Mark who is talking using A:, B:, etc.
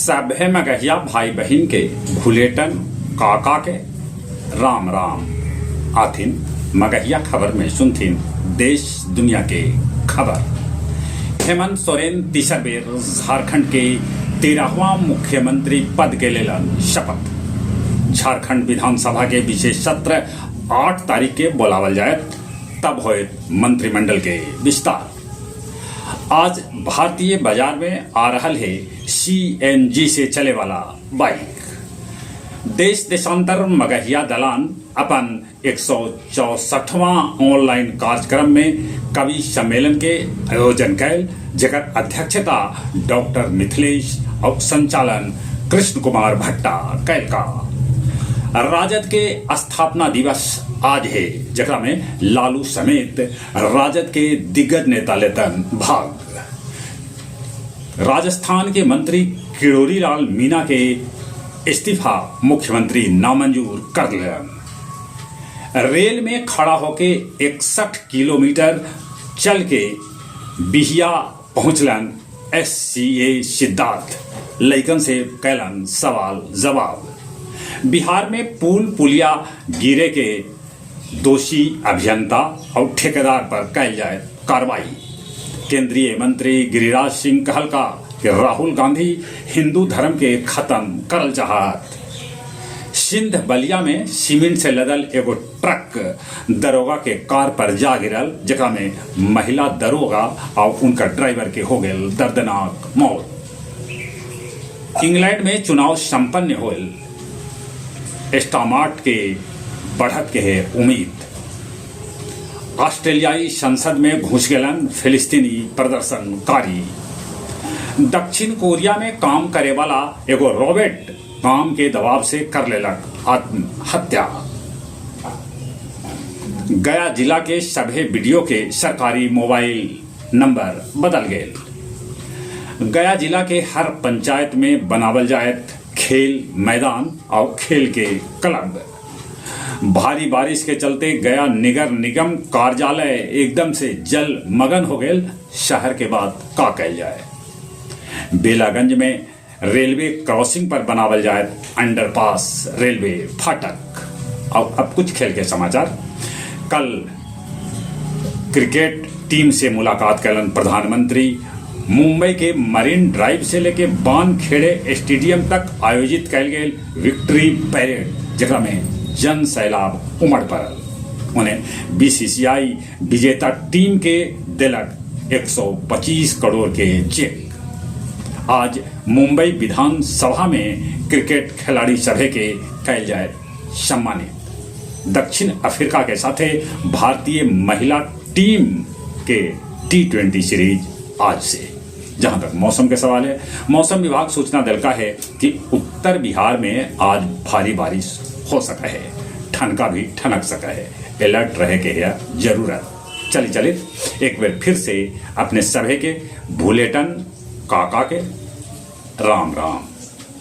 A: सभे मगहिया भाई बहन के भूलेटन काका के राम राम आथिन मगहिया खबर में सुनथिन देश दुनिया के खबर। हेमंत सोरेन तीसर बेर झारखंड के 13वां मुख्यमंत्री पद के लेलन शपथ। झारखंड विधानसभा के विशेष सत्र 8 तारीख के बोलावल जाए, तब होए मंत्रिमंडल के विस्तार। आज भारतीय बाजार में आ रहा है CNG से चले वाला बाइक। देश देशांतर मगहिया दलान अपन 164वां ऑनलाइन कार्यक्रम में कवि सम्मेलन के आयोजन कैल, जेकर अध्यक्षता डॉक्टर मिथिलेश और संचालन कृष्ण कुमार भट्टा कैल का। राजद के स्थापना दिवस आज है, जकरा में लालू समेत राजद के दिग्गज नेता लेतन भाग। राजस्थान के मंत्री किरोड़ी लाल मीणा के इस्तीफा मुख्यमंत्री नामंजूर कर लेन। रेल में खड़ा होके 61 किलोमीटर चल के बिहिया पहुंचलन SCA सिद्धार्थ, लइकन से कैलन सवाल जवाब। बिहार में पुल पुलिया गिरे के दोषी अभियंता और ठेकेदार पर कैल जाए कार्रवाई। केंद्रीय मंत्री गिरिराज सिंह कहलका कि राहुल गांधी हिंदू धर्म के खत्म करल चाहत। सिंध बलिया में सीमेंट से लदल एगो ट्रक दरोगा के कार पर जा गिरल, जकरा में महिला दरोगा और उनका ड्राइवर के हो गए दर्दनाक मौत। इंग्लैंड में चुनाव संपन्न होल, स्टामार्ट के बढ़त के है उम्मीद। ऑस्ट्रेलियाई संसद में घुस गलन फिलिस्तीनी प्रदर्शनकारी। दक्षिण कोरिया में काम करे वाला एगो रोबोट काम के दबाव से कर लेलक आत्महत्या। गया जिला के सभे वीडियो के सरकारी मोबाइल नंबर बदल गए। गया जिला के हर पंचायत में बनावल जायत खेल मैदान और खेल के क्लब। भारी बारिश के चलते गया निगर निगम कार्यालय एकदम से जल मगन हो गए। शहर के बाद का कैल जाए। बेलागंज में रेलवे क्रॉसिंग पर बनावल जाए अंडरपास रेलवे फाटक। और अब कुछ खेल के समाचार। कल क्रिकेट टीम से मुलाकात कैलन प्रधानमंत्री। मुंबई के मरीन ड्राइव से लेके बानखेड़े स्टेडियम तक आयोजित कैल गए विक्ट्री पैरेड, जगह में जन सैलाब उमड़ पड़ल। उन्हें BCCI विजेता टीम के दिलक 125 करोड़ के चेक। आज मुंबई विधानसभा में क्रिकेट खिलाड़ी सभे के कैल जाए सम्मानित। दक्षिण अफ्रीका के साथे भारतीय महिला टीम के T20 सीरीज आज से। जहां तक मौसम के सवाल है, मौसम विभाग सूचना दिलका है कि उत्तर बिहार में आज भारी बारिश हो सका है, ठनका भी ठनक सका है। अलर्ट रहे के है जरूरत। चलिए एक बार फिर से अपने सभे के भूलेटन काका के राम राम।